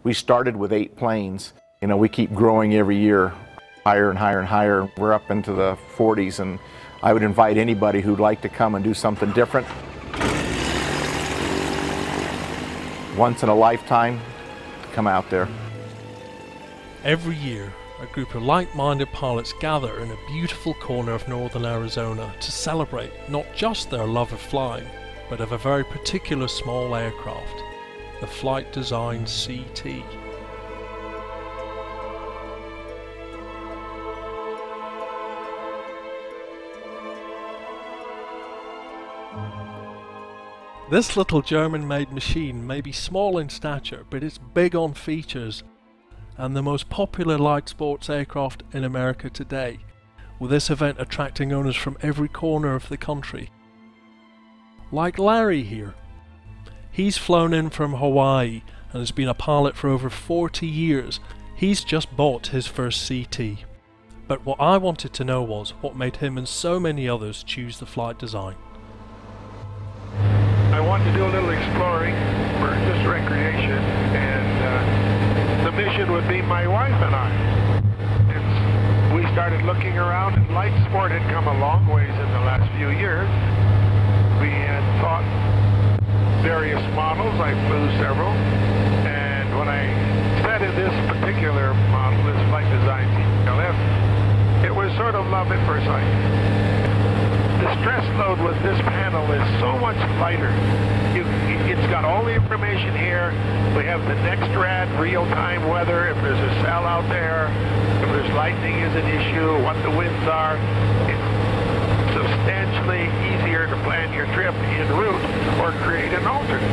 We started with 8 planes. You know, we keep growing every year, higher and higher and higher. We're up into the 40s, and I would invite anybody who'd like to come and do something different. Once in a lifetime, come out there. Every year, a group of like-minded pilots gather in a beautiful corner of northern Arizona to celebrate not just their love of flying, but of a very particular small aircraft, the Flight Design CT. This little German-made machine may be small in stature, but it's big on features, and the most popular light sports aircraft in America today, with this event attracting owners from every corner of the country. Like Larry here. He's flown in from Hawaii and has been a pilot for over 40 years. He's just bought his first CT. But what I wanted to know was what made him and so many others choose the Flight Design. I wanted to do a little exploring for just recreation, and the mission would be my wife and I. And we started looking around, and light sport had come a long ways in the last few years. We had thought various models. I flew several, and when I sat in this particular model, this Flight Design CTLS, it was sort of love at first sight. The stress load with this panel is so much lighter. It's got all the information here. We have the next rad, real-time weather, if there's a cell out there, if there's lightning is an issue, what the winds are. It's substantially easier to plan your trip en route or create an alternate.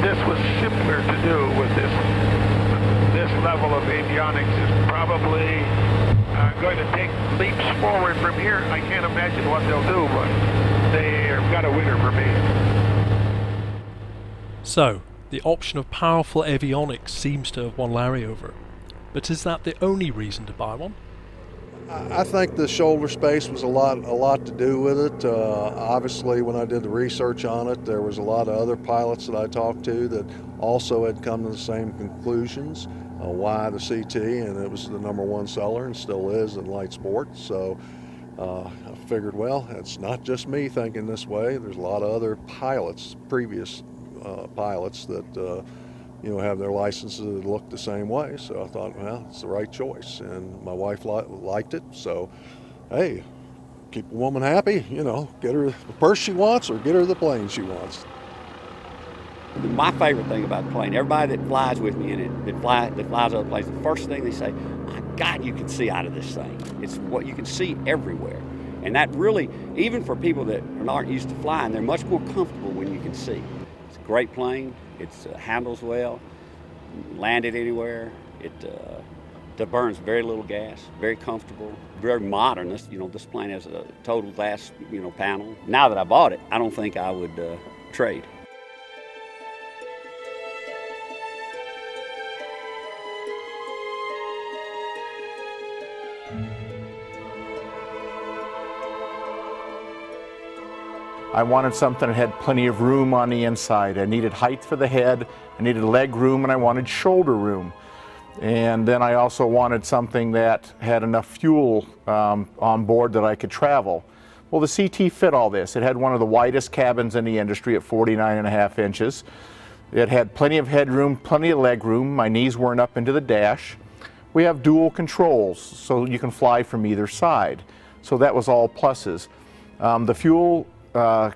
This was simpler to do with this level of avionics. Is probably going to take leaps forward from here. I can't imagine what they'll do, but they've got a winner for me. So, the option of powerful avionics seems to have won Larry over. But is that the only reason to buy one? I think the shoulder space was a lot to do with it. Obviously, when I did the research on it, there was a lot of other pilots that I talked to that also had come to the same conclusions. Why the CT, and it was the #1 seller and still is in light sports. So I figured, well, it's not just me thinking this way. There's a lot of other pilots, previous pilots that have their licenses that look the same way. So I thought, well, it's the right choice, and my wife liked it. So, hey, keep a woman happy. Get her the purse she wants or get her the plane she wants. My favorite thing about the plane, everybody that flies with me in it, that flies other places, the first thing they say, my God, you can see out of this thing. It's what you can see everywhere. And that really, even for people that aren't used to flying, they're much more comfortable when you can see. It's a great plane. It handles well, land it anywhere. It burns very little gas, very comfortable, very modern. This plane has a total glass, panel. Now that I bought it, I don't think I would trade. I wanted something that had plenty of room on the inside. I needed height for the head, I needed leg room, and I wanted shoulder room. And then I also wanted something that had enough fuel on board that I could travel. Well, the CT fit all this. It had one of the widest cabins in the industry at 49.5 inches. It had plenty of headroom, plenty of leg room. My knees weren't up into the dash. We have dual controls, so you can fly from either side. So that was all pluses. The fuel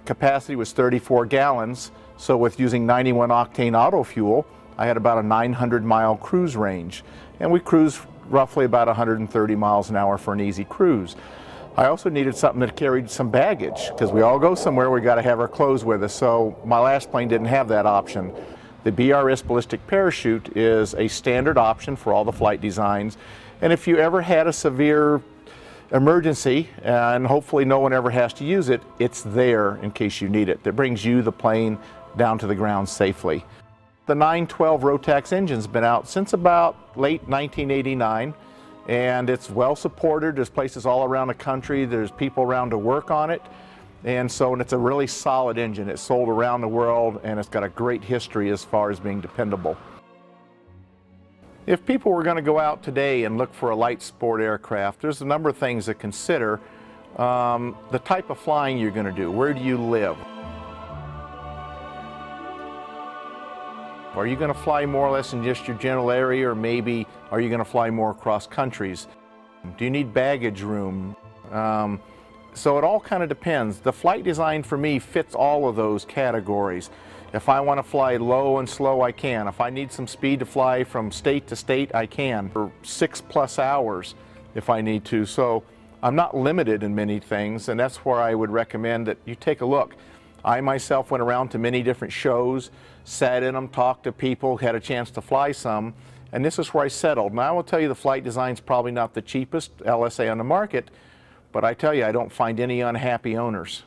capacity was 34 gallons, so with using 91 octane auto fuel, I had about a 900-mile cruise range, and we cruised roughly about 130 miles an hour for an easy cruise. I also needed something that carried some baggage, because we all go somewhere, we got to have our clothes with us, so my last plane didn't have that option. The BRS ballistic parachute is a standard option for all the Flight Designs, and if you ever had a severe emergency, and hopefully no one ever has to use it, it's there in case you need it. That brings you, the plane, down to the ground safely. The 912 Rotax engine's been out since about late 1989, and it's well supported. There's places all around the country, there's people around to work on it, and it's a really solid engine. It's sold around the world, and it's got a great history as far as being dependable. If people were going to go out today and look for a light sport aircraft, there's a number of things to consider. The type of flying you're going to do. Where do you live? Are you going to fly more or less in just your general area, or maybe are you going to fly more across countries? Do you need baggage room? So it all kind of depends. The flight design for me fits all of those categories. If I want to fly low and slow, I can. If I need some speed to fly from state to state, I can for 6+ hours if I need to. So I'm not limited in many things, and that's where I would recommend that you take a look. I myself went around to many different shows, sat in them, talked to people, had a chance to fly some, and this is where I settled. Now I will tell you the flight design's probably not the cheapest LSA on the market, but I tell you, I don't find any unhappy owners.